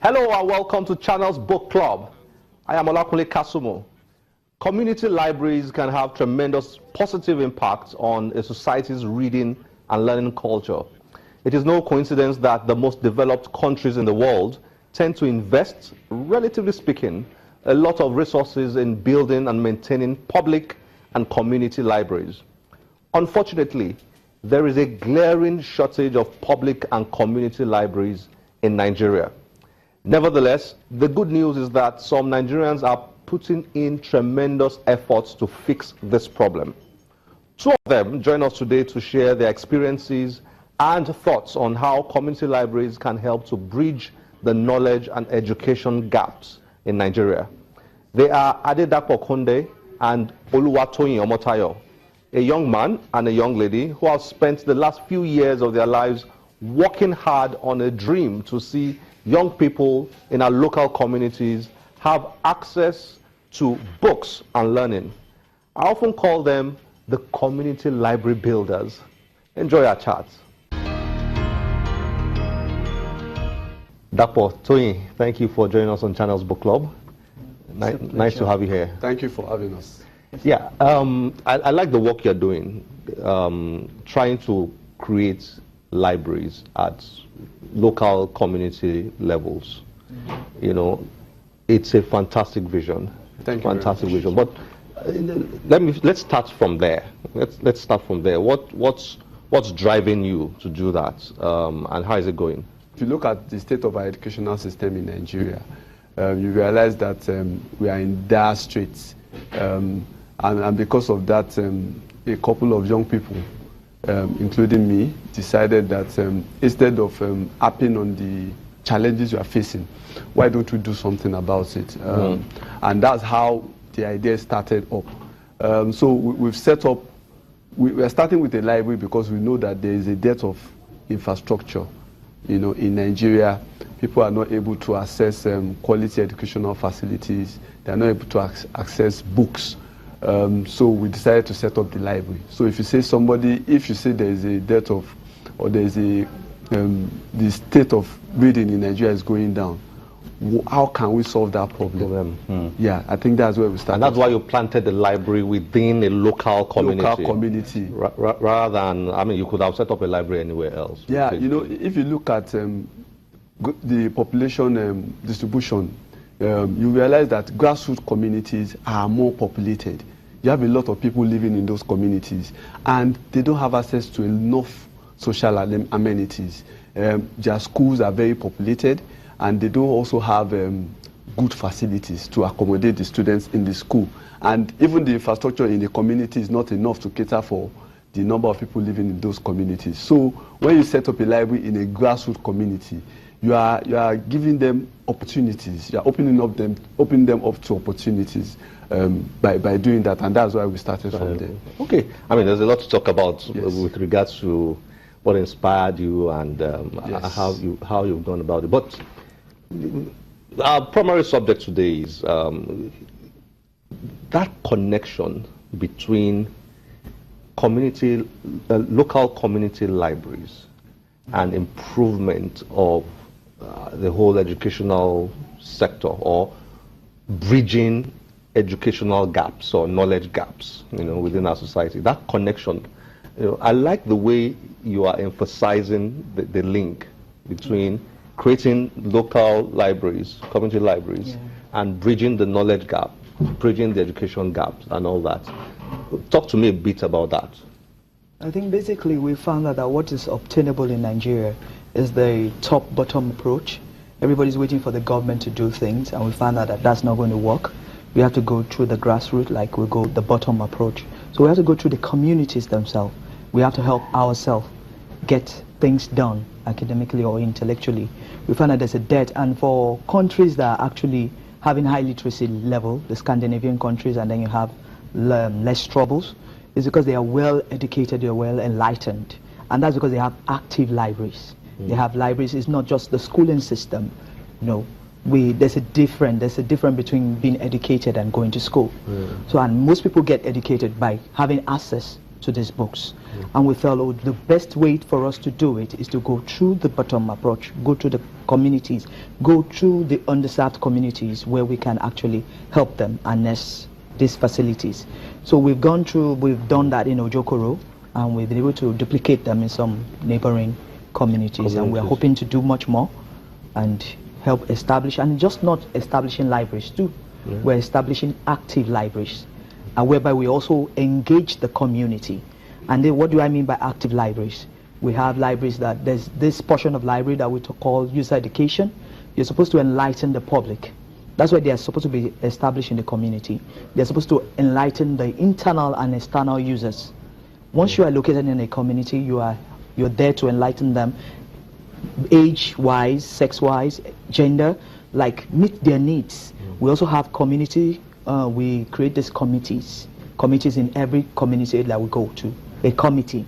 Hello and welcome to Channel's Book Club. I am Olakunle Kasumo. Community libraries can have tremendous positive impact on a society's reading and learning culture. It is no coincidence that the most developed countries in the world tend to invest, relatively speaking, a lot of resources in building and maintaining public and community libraries. Unfortunately, there is a glaring shortage of public and community libraries in Nigeria. Nevertheless, the good news is that some Nigerians are putting in tremendous efforts to fix this problem. Two of them join us today to share their experiences and thoughts on how community libraries can help to bridge the knowledge and education gaps in Nigeria. They are Adedapo Konde and Oluwatoyin Omotayo, a young man and a young lady who have spent the last few years of their lives working hard on a dream to see young people in our local communities have access to books and learning. I often call them the community library builders. Enjoy our chat. Dapo Toyin, thank you for joining us on Channel's Book Club. Nice to have you here. Thank you for having us. Yeah, I like the work you're doing, trying to create libraries at local community levels. You know, it's a fantastic vision. Thank you. Fantastic vision. But let's start from there. Let's start from there. What's driving you to do that, and how is it going? If you look at the state of our educational system in Nigeria, you realize that we are in dire straits, and because of that, a couple of young people, including me, decided that instead of harping on the challenges you are facing, why don't we do something about it? And that's how the idea started up. So we've set up, we are starting with a library because we know that there is a dearth of infrastructure. You know, in Nigeria, people are not able to access quality educational facilities. They are not able to access books. So we decided to set up the library. So if you say there is a dearth of, or there is the state of reading in Nigeria is going down, how can we solve that problem? Yeah, I think that's where we started. And that's why you planted the library within a local community. Local community. Rather than, I mean, you could have set up a library anywhere else. Yeah, you know, if you look at the population distribution, you realize that grassroots communities are more populated. You have a lot of people living in those communities, and they don't have access to enough social amenities. Their schools are very populated, and they don't also have good facilities to accommodate the students in the school. And even the infrastructure in the community is not enough to cater for the number of people living in those communities. So when you set up a library in a grassroots community, you are giving them opportunities. You are opening them up to opportunities by doing that, and that's why we started from there. Okay, I mean, there's a lot to talk about with regards to what inspired you and how you've gone about it. But our primary subject today is that connection between local community libraries and improvement of the whole educational sector, or bridging educational gaps or knowledge gaps, you know, within our society. That connection, you know, I like the way you are emphasizing the link between creating local libraries, community libraries, and bridging the knowledge gap, bridging the education gaps and all that. Talk to me a bit about that. I think basically we found out that what is obtainable in Nigeria is the top-bottom approach. Everybody's waiting for the government to do things, and we found out that that's not going to work. We have to go through the grassroots, like we go the bottom approach. So we have to go through the communities themselves. We have to help ourselves get things done academically or intellectually. We found that there's a debt, and for countries that are actually having high literacy level, the Scandinavian countries, and then you have less troubles, is because they are well educated, they are well enlightened, and that's because they have active libraries. They have libraries. It's not just the schooling system. You know, there's a difference between being educated and going to school. So, and most people get educated by having access to these books. And we felt, oh, the best way for us to do it is to go through the bottom approach, go to the communities, go through the underserved communities where we can actually help them harness these facilities. So we've done that in Ojokoro, and we've been able to duplicate them in some neighboring communities. And we're hoping to do much more and help establish, and just not establishing libraries too. We're establishing active libraries, whereby we also engage the community. And then what do I mean by active libraries? We have libraries that there's this portion of library that we call user education. You're supposed to enlighten the public. That's why they are supposed to be established in the community. They're supposed to enlighten the internal and external users. Once you are located in a community, you're there to enlighten them, age-wise, sex-wise, gender, like meet their needs. We also have community. We create these committees in every community that we go to. A committee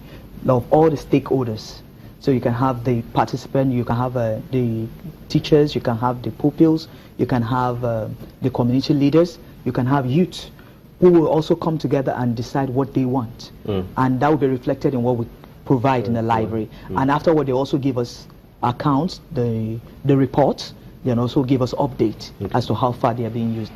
of all the stakeholders. So you can have the participant, you can have the teachers, you can have the pupils, you can have the community leaders, you can have youth who will also come together and decide what they want. And that will be reflected in what we provide in the library. And afterward, they also give us accounts, the reports, then also give us updates as to how far they are being used.